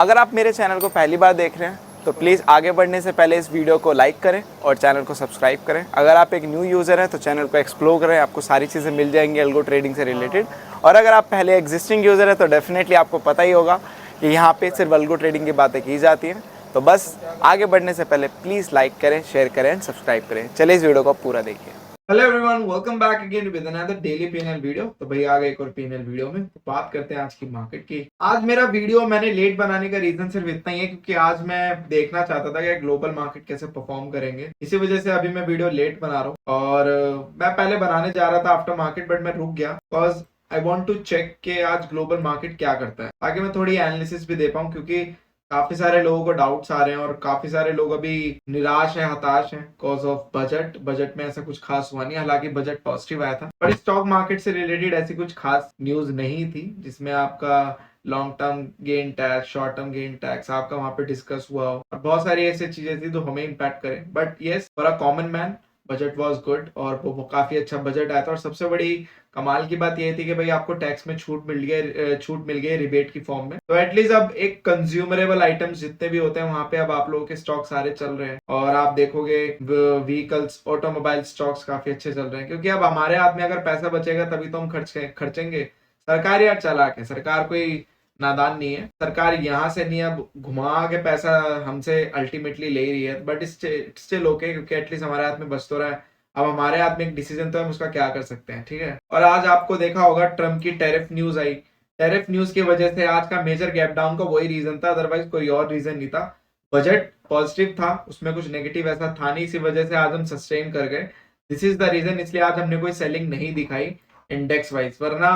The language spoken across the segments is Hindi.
अगर आप मेरे चैनल को पहली बार देख रहे हैं तो प्लीज़ आगे बढ़ने से पहले इस वीडियो को लाइक करें और चैनल को सब्सक्राइब करें। अगर आप एक न्यू यूज़र हैं तो चैनल को एक्सप्लोर करें, आपको सारी चीज़ें मिल जाएंगी अल्गो ट्रेडिंग से रिलेटेड। और अगर आप पहले एग्जिस्टिंग यूज़र हैं तो डेफिनेटली आपको पता ही होगा कि यहाँ पे सिर्फ अल्गो ट्रेडिंग की बातें की जाती हैं। तो बस आगे बढ़ने से पहले प्लीज़ लाइक करें, शेयर करें एंड सब्सक्राइब करें। चलिए इस वीडियो को पूरा देखिए। Hello everyone, welcome back again with another daily PNL video. तो भाई आ गए एक और पीएनएल वीडियो में। तो बात करते हैं आज की मार्केट की। आज मेरा वीडियो मैंने लेट बनाने का रीजन सिर्फ इतना ही है क्योंकि आज मैं देखना चाहता था कि ग्लोबल मार्केट कैसे परफॉर्म करेंगे। इसी वजह से अभी मैं वीडियो लेट बना रहा हूँ और मैं पहले बनाने जा रहा था आफ्टर मार्केट, बट मैं रुक गया because I want to check के आज ग्लोबल मार्केट क्या करता है, ताकि मैं थोड़ी एनालिसिस भी दे पाऊँ, क्योंकि काफी सारे लोगों को डाउट्स आ रहे हैं और काफी सारे लोग अभी निराश हैं, हताश हैं बिकॉज ऑफ बजट में ऐसा कुछ खास हुआ नहीं। हालांकि बजट पॉजिटिव आया था, पर स्टॉक मार्केट से रिलेटेड ऐसी कुछ खास न्यूज नहीं थी जिसमें आपका long term gain tax, short term gain tax आपका वहां पे डिस्कस हुआ हो और बहुत सारी ऐसी चीजें थी जो हमें इम्पैक्ट करें। But yes, for a common man budget was good और वो काफी अच्छा बजट आया था। और सबसे बड़ी कमाल की बात यह थी कि भाई आपको टैक्स में छूट मिल गई रिबेट की फॉर्म में। तो एटलीस्ट अब एक कंज्यूमरेबल आइटम्स जितने भी होते हैं वहां पे अब आप लोगों के स्टॉक सारे चल रहे हैं और आप देखोगे व्हीकल्स, ऑटोमोबाइल स्टॉक्स काफी अच्छे चल रहे हैं, क्योंकि अब हमारे हाथ में अगर पैसा बचेगा तभी तो हम खर्चेंगे। सरकार यार चालाक है, सरकार कोई नादान नहीं है। सरकार यहाँ से नहीं, अब घुमा के पैसा हमसे अल्टीमेटली ले ही रही है, बट स्टिल ओके, क्योंकि एटलीस्ट हमारे हाथ में बच तो रहा है। अब हमारे हाथ में एक डिसीजन तो हम उसका क्या कर सकते हैं, ठीक है। और आज आपको देखा होगा ट्रम्प की टैरिफ न्यूज आई। टैरिफ न्यूज की वजह से आज का मेजर गैप डाउन का वही रीजन था, अदरवाइज कोई और रीजन नहीं था। बजट पॉजिटिव था, उसमें कुछ नेगेटिव ऐसा था नहीं, इसी वजह से आज हम सस्टेन कर गए। दिस इज द रीजन, इसलिए आज हमने कोई सेलिंग नहीं दिखाई इंडेक्स वाइज। वरना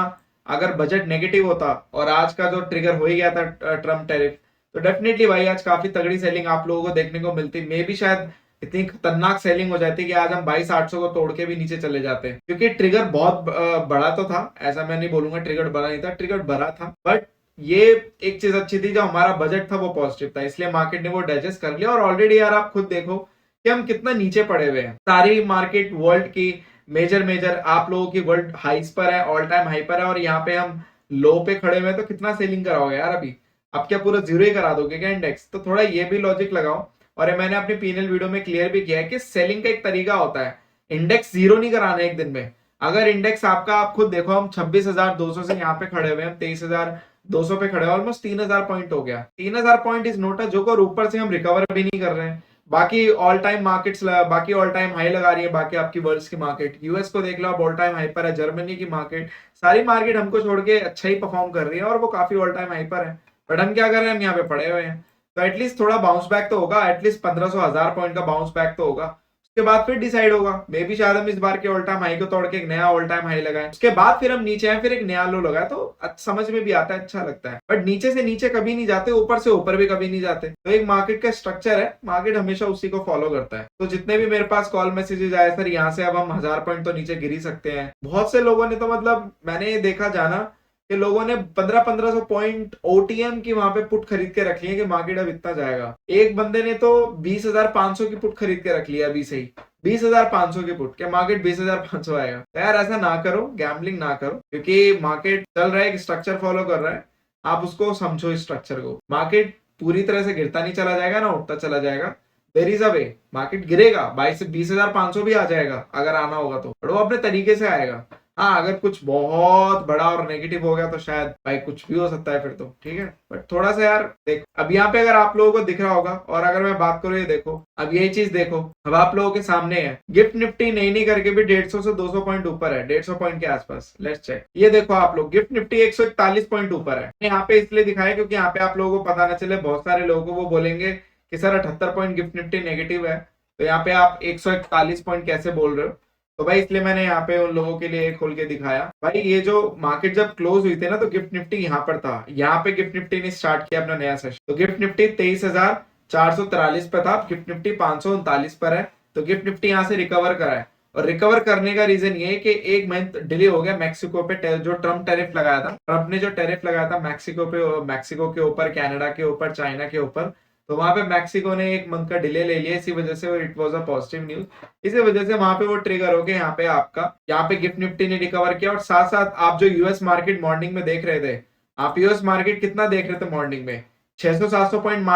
अगर बजट नेगेटिव होता और आज का जो ट्रिगर हो ही गया था ट्रम्प टैरिफ, तो डेफिनेटली भाई आज काफी तगड़ी सेलिंग आप लोगों को देखने को मिलती। मे भी शायद इतनी खतरनाक सेलिंग हो जाती कि आज हम 22,800 को तोड़ के भी नीचे चले जाते, क्योंकि ट्रिगर बहुत बड़ा तो था। ऐसा मैं नहीं बोलूंगा ट्रिगर बड़ा नहीं था, ट्रिगर बड़ा था, बट ये एक चीज अच्छी थी, जो हमारा बजट था वो पॉजिटिव था, इसलिए मार्केट ने वो डाइजेस्ट कर लिया। और ऑलरेडी यार आप खुद देखो कि हम कितना नीचे पड़े हुए हैं। सारी मार्केट वर्ल्ड की मेजर आप लोगों की वर्ल्ड हाइस पर है, ऑल टाइम हाई पर है, और यहाँ पे हम लो पे खड़े हुए हैं। तो कितना सेलिंग कराओगे यार अभी? अब क्या पूरा जीरो ही करा दोगे क्या इंडेक्स? तो थोड़ा ये भी लॉजिक लगाओ। और ये मैंने अपनी पीएनएल वीडियो में क्लियर भी किया है कि सेलिंग का एक तरीका होता है, इंडेक्स जीरो नहीं कराना एक दिन में। अगर इंडेक्स आपका, आप खुद देखो, हम 26,200 से यहाँ पे खड़े हुए हैं, हम 23,200 पे खड़े हैं, ऑलमोस्ट 3,000 पॉइंट हो गया। 3,000 point is note a joke, और ऊपर से हम रिकवर भी नहीं कर रहे हैं। बाकी ऑल टाइम मार्केट्स, बाकी ऑल टाइम हाई लगा रही है। बाकी आपकी वर्ल्ड की मार्केट, यूएस को देख लो आप, ऑल टाइम हाई पर है। जर्मनी की मार्केट, सारी मार्केट हमको छोड़ के अच्छा ही परफॉर्म कर रही है और वो काफी ऑल टाइम हाई पर है। बट हम क्या कर रहे हैं, हम यहाँ पे पड़े हुए हैं। तो एटलीस्ट थोड़ा बाउंस बैक तो होगा, एटलीस्ट 1,500 पॉइंट का बाउंस बैक तो होगा। उसके बाद फिर डिसाइड होगा, मे बी शायद हम इस बार के ऑल टाइम हाई को तोड़ के एक नया ऑल टाइम हाई लगाएं, उसके बाद फिर हम नीचे आए, फिर एक नया लो लगाए, तो समझ में भी आता है, अच्छा लगता है। बट नीचे से नीचे कभी नहीं जाते, ऊपर से ऊपर भी कभी नहीं जाते। तो एक मार्केट का स्ट्रक्चर है, मार्केट हमेशा उसी को फॉलो करता है। तो जितने भी मेरे पास कॉल मैसेजेस आए, सर यहाँ से अब हम 1,000 पॉइंट तो नीचे गिर ही सकते हैं, बहुत से लोगों ने तो मतलब मैंने देखा जाना कि लोगों ने 1500 पॉइंट ओटीएम की वहां पे पुट खरीद के रख लिए कि मार्केट अब इतना जाएगा। एक बंदे ने तो 20,500 की पुट खरीद के रख लिया अभी से ही, 20,500 की पुट के मार्केट 20,500 आएगा। तो यार ऐसा ना करो, गैम्बलिंग ना करो, क्योंकि मार्केट चल रहा है, एक स्ट्रक्चर फॉलो कर रहा है, आप उसको समझो इस स्ट्रक्चर को। मार्केट पूरी तरह से गिरता नहीं चला जाएगा ना उठता चला जाएगा, there is a way. Market गिरेगा, 20,500 भी आ जाएगा अगर आना होगा तो, और वो अपने तरीके से आएगा। हाँ, अगर कुछ बहुत बड़ा और नेगेटिव हो गया तो शायद भाई कुछ भी हो सकता है फिर तो, ठीक है। बट थोड़ा सा यार देखो, अब यहाँ पे अगर आप लोगों को दिख रहा होगा, और अगर मैं बात करूँ, ये देखो, अब यही चीज देखो, अब आप लोगों के सामने है, गिफ्ट निफ्टी नहीं करके भी 150 से 200 पॉइंट ऊपर है, 150 पॉइंट के आसपास। लेट्स चेक, ये देखो आप लोग, गिफ्ट निफ्टी 141 पॉइंट ऊपर है। यहाँ पे इसलिए दिखाया क्योंकि यहाँ पे आप लोगों को पता ना चले, बहुत सारे लोगों को वो बोलेंगे कि sir 78 point gift Nifty negative है, तो यहाँ पे आप 141 पॉइंट कैसे बोल रहे हो? तो भाई इसलिए मैंने यहाँ पे उन लोगों के लिए खोल के दिखाया। भाई ये जो मार्केट जब क्लोज हुई थी ना, तो गिफ्ट निफ्टी यहाँ पर था, यहाँ पे गिफ्ट निफ्टी ने स्टार्ट किया अपना नया सेशन। तो गिफ्ट निफ्टी 23,443 पे था, गिफ्ट निफ्टी 539 पर है। तो गिफ्ट निफ्टी यहाँ से रिकवर करा है, और रिकवर करने का रीजन ये है कि एक मंथ डिले हो गया मैक्सिको पे, जो ट्रम्प टैरिफ लगाया था। ट्रम्प ने जो टैरिफ लगाया था मैक्सिको पे, मैक्सिको के ऊपर, कनाडा के ऊपर, चाइना के ऊपर, तो वहां पे मैक्सिको ने एक मंथ का डिले ले लिया। इसी वजह से it was a positive news, इसी वजह से वहां पे वो ट्रिगर हो गया। यहाँ पे आपका, यहाँ पे गिफ्ट निफ्टी ने रिकवर किया। और साथ साथ आप जो यूएस मार्केट मॉर्निंग में देख रहे थे, आप यूएस मार्केट कितना देख रहे थे मॉर्निंग में? 600-700 पॉइंट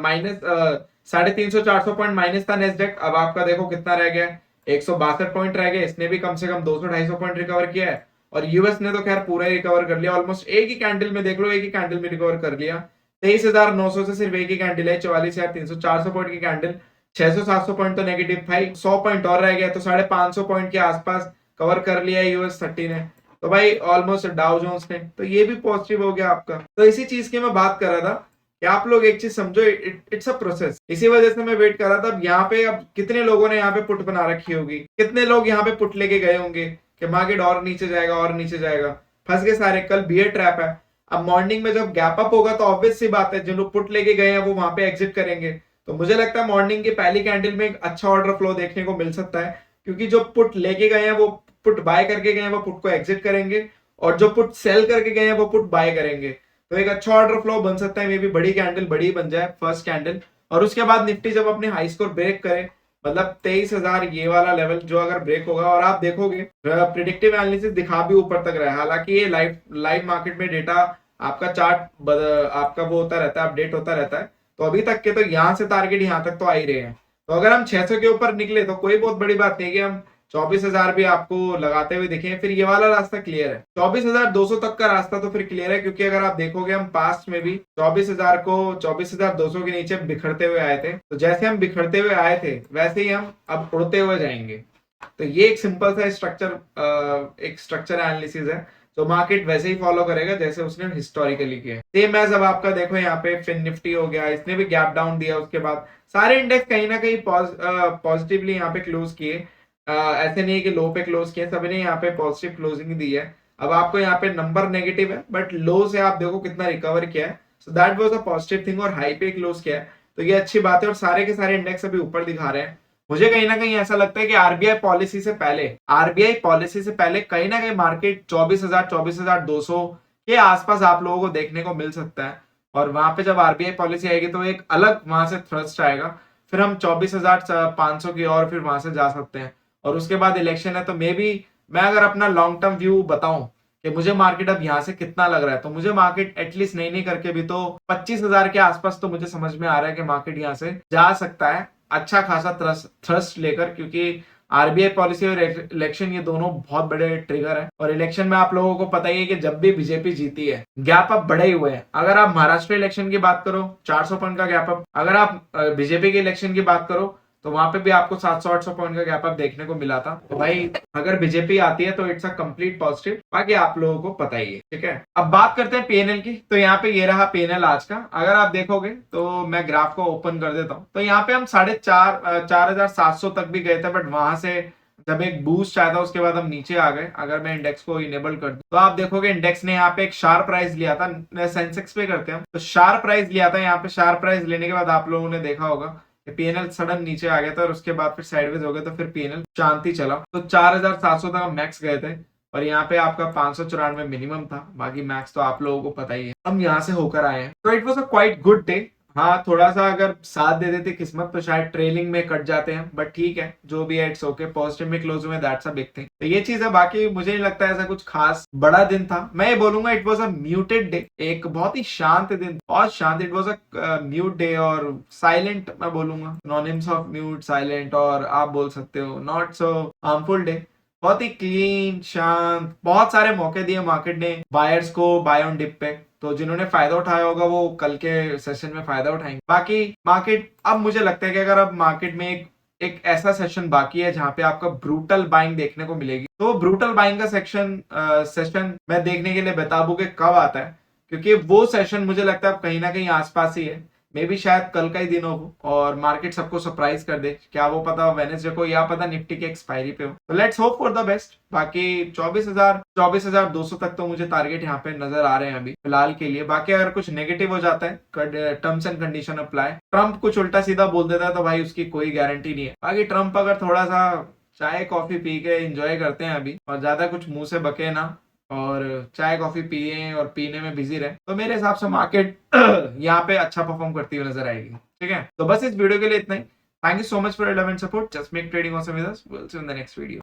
माइनस 350-400 पॉइंट माइनस था नेस्डेक। अब आपका देखो कितना रह गया, 162 पॉइंट रह गए। इसने भी कम से कम 200-250 पॉइंट रिकवर किया है। और यूएस ने तो खैर पूरा ही रिकवर कर लिया, ऑलमोस्ट एक ही कैंडल में देख लो, एक ही कैंडल में रिकवर कर लिया। 23,900 से सिर्फ एक ही कैंडल है, 44,300, 400 पॉइंट की कैंडल। 600-700 पॉइंट तो नेगेटिव था ही, 100 पॉइंट और रह गया, तो 550 पॉइंट के आसपास कवर कर लिया यूएस 30 ने। तो भाई ऑलमोस्ट डाउ जोन्स ने, तो ये भी पॉजिटिव हो गया आपका। तो इसी चीज की मैं बात कर रहा था कि आप लोग एक चीज समझो, इट्स अ प्रोसेस। इसी वजह से मैं वेट कर रहा था। अब यहाँ पे अब कितने लोगों ने यहाँ पे पुट बना रखी होगी, कितने लोग यहाँ पे पुट लेके गए होंगे कि मार्केट और नीचे जाएगा और नीचे जाएगा, फंस गए सारे। कल बियर ट्रैप है। अब मॉर्निंग में जब गैप अप होगा तो ऑब्वियस सी बात है, जिन लोग पुट लेके गए हैं वो वहां पे एग्जिट करेंगे। तो मुझे लगता है मॉर्निंग की पहली कैंडल में एक अच्छा ऑर्डर फ्लो देखने को मिल सकता है, क्योंकि जो पुट लेके गए हैं वो पुट बाय करके गए हैं, वो पुट को एग्जिट करेंगे, और जो पुट सेल करके गए हैं वो पुट बाय करेंगे। तो एक अच्छा ऑर्डर फ्लो बन सकता है, मे बी बड़ी कैंडल बड़ी बन जाए फर्स्ट कैंडल। और उसके बाद निफ्टी जब अपने हाई स्कोर ब्रेक करे, मतलब 23,000 ये वाला लेवल जो अगर ब्रेक होगा, और आप देखोगे प्रिडिक्टिव एनालिसिस दिखा भी ऊपर तक रहा है। हालांकि ये लाइव मार्केट में डेटा आपका चार्ट आपका वो होता रहता है, अपडेट होता रहता है। तो अभी तक के तो यहाँ से टारगेट यहाँ तक तो आ ही रहे हैं। तो अगर हम 600 के ऊपर निकले तो कोई बहुत बड़ी बात नहीं कि हम 24,000 भी आपको लगाते हुए दिखे। फिर ये वाला रास्ता क्लियर है, 24,200 तक का रास्ता तो फिर क्लियर है, क्योंकि अगर आप देखोगे हम पास्ट में भी 24,000 को 24,200 के नीचे बिखरते हुए आए थे। तो जैसे हम बिखरते हुए आए थे वैसे ही हम अब उड़ते हुए जाएंगे। तो ये एक सिंपल सा स्ट्रक्चर एनालिसिस है, तो मार्केट वैसे ही फॉलो करेगा जैसे उसने हिस्टोरिकली किया है। सेम एज अब आपका देखो यहाँ पे फिन निफ्टी हो गया, इसने भी गैप डाउन दिया, उसके बाद सारे इंडेक्स कहीं ना कहीं पॉजिटिवली यहाँ पे क्लोज किए। ऐसे नहीं है कि लो पे क्लोज किए, सभी ने यहाँ पे पॉजिटिव क्लोजिंग दी है। अब आपको यहाँ पे नंबर नेगेटिव है, बट लो से आप देखो कितना रिकवर किया है, so that was a positive thing. और हाई पे क्लोज किया है, तो ये अच्छी बात है। और सारे के सारे इंडेक्स अभी ऊपर दिखा रहे हैं। मुझे कहीं ना कहीं ऐसा लगता है कि आरबीआई पॉलिसी से पहले कहीं ना कहीं मार्केट 24,000 24,200 के आसपास आप लोगों को देखने को मिल सकता है। और वहां पे जब आरबीआई पॉलिसी आएगी तो एक अलग वहां से थ्रस्ट आएगा, फिर हम 24,500 की और फिर वहां से जा सकते हैं। और उसके बाद इलेक्शन है, तो मे बी मैं अगर अपना लॉन्ग टर्म व्यू बताऊं कि मुझे मार्केट अब यहाँ से कितना लग रहा है, तो मुझे मार्केट एटलीस्ट नहीं करके भी तो 25,000 के आसपास तो मुझे समझ में आ रहा है कि मार्केट यहाँ से जा सकता है अच्छा खासा थ्रस्ट लेकर, क्योंकि आरबीआई पॉलिसी और इलेक्शन ये दोनों बहुत बड़े ट्रिगर है। और इलेक्शन में आप लोगों को पता ही है कि जब भी बीजेपी जीती है गैप अप बड़े ही हुए हैं। अगर आप महाराष्ट्र इलेक्शन की बात करो 400 पॉइंट का गैप अप, अगर आप बीजेपी के इलेक्शन की बात करो तो वहां पे भी आपको 700-800 पॉइंट का गैप अप देखने को मिला था। तो भाई अगर बीजेपी आती है तो इट्स अ कंप्लीट पॉजिटिव, बाकी आप लोगों को पता ही है। ठीक है, अब बात करते हैं पीएनएल की। तो यहाँ पे ये रहा पीएनएल आज का। अगर आप देखोगे तो मैं ग्राफ को ओपन कर देता हूँ, तो यहाँ पे हम 4,700 तक भी गए थे, बट वहां से जब एक बूस्ट आया था उसके बाद हम नीचे आ गए। अगर मैं इंडेक्स को इनेबल कर दूं तो आप देखोगे इंडेक्स ने यहाँ पे एक शार्प प्राइस लिया था। सेंसेक्स पे करते हैं, तो शार्प प्राइस लिया था। यहाँ पे शार्प प्राइस लेने के बाद आप लोगों ने देखा होगा पीएनएल सडन नीचे आ गया था, और उसके बाद फिर साइडवेज हो गया, तो फिर पीएनएल शांति चला। तो 4,700 तक मैक्स गए थे, और यहाँ पे आपका 594 मिनिमम था, बाकी मैक्स तो आप लोगों को पता ही है। हम यहाँ से होकर आए हैं, तो it was a quite good day. हाँ, थोड़ा सा अगर साथ दे देते किस्मत तो शायद ट्रेलिंग में कट जाते हैं, बट ठीक है, जो भी है इट्स ओके। पॉजिटिव में क्लोज हुए, दैट्स अ बिग थिंग। तो ये चीज है, बाकी मुझे नहीं लगता ऐसा कुछ खास बड़ा दिन था। मैं ये बोलूंगा it was a muted day, एक बहुत ही शांत दिन, बहुत शांत। It was a mute day और साइलेंट, मैं बोलूंगा नॉनिम्स ऑफ म्यूट, साइलेंट, और आप बोल सकते हो नॉट सो हार्मफुल डे। बहुत ही क्लीन, शांत, बहुत सारे मौके दिए मार्केट ने बायर्स को बाय ऑन डिप पे। तो जिन्होंने फायदा उठाया होगा वो कल के सेशन में फायदा उठाएंगे। बाकी मार्केट, अब मुझे लगता है कि अगर अब मार्केट में एक ऐसा सेशन बाकी है जहां पे आपका ब्रूटल बाइंग देखने को मिलेगी, तो ब्रूटल बाइंग का सेशन मैं देखने के लिए बेताबू के कब आता है, क्योंकि वो सेशन मुझे लगता है कहीं ना कहीं आसपास ही है। मे बी शायद कल का ही दिन हो और मार्केट सबको सरप्राइज कर दे, क्या वो पता वेडनेसडे को, या पता निफ्टी के एक्सपायरी पे हो। तो let's hope for the best. बाकी 24,200 तक तो मुझे टारगेट यहाँ पे नजर आ रहे हैं अभी फिलहाल के लिए। बाकी अगर कुछ नेगेटिव हो जाता है, terms and condition apply, Trump कुछ उल्टा सीधा बोल देता है तो भाई उसकी कोई गारंटी नहीं है। बाकी ट्रम्प अगर थोड़ा सा चाय कॉफी पी के एंजॉय करते हैं अभी, और ज्यादा कुछ मुंह से बके ना, और चाय कॉफी पिए और पीने में बिजी रहे, तो मेरे हिसाब से मार्केट यहाँ पे अच्छा परफॉर्म करती हुई नजर आएगी। ठीक है, तो बस इस वीडियो के लिए इतना ही। Thank you so much for your love and support. Just make trading awesome with us. Will see you in the next video.